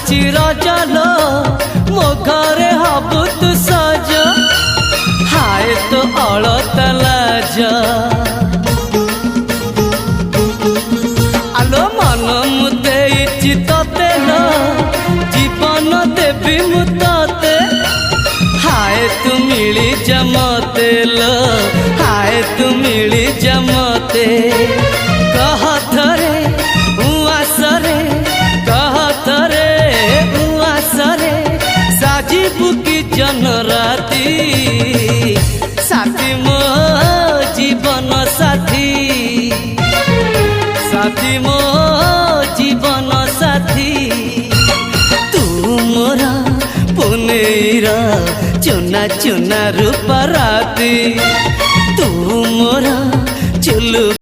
आसुची रजलो मो घरे हबु तू सज हाय तो अलता लाज आलो मन मुते चितते लो जीवन देवी मुते हाय तू मिली जमते लो हाय तू मिली जमते कहथरे उआसरे कहथरे उआसरे साजिबु की जनराती साथी मो जीवन साथी साथी मो जीवन साथी तू मोरा पुनेरा चुना चुना रूप राती तू मोरा चुलु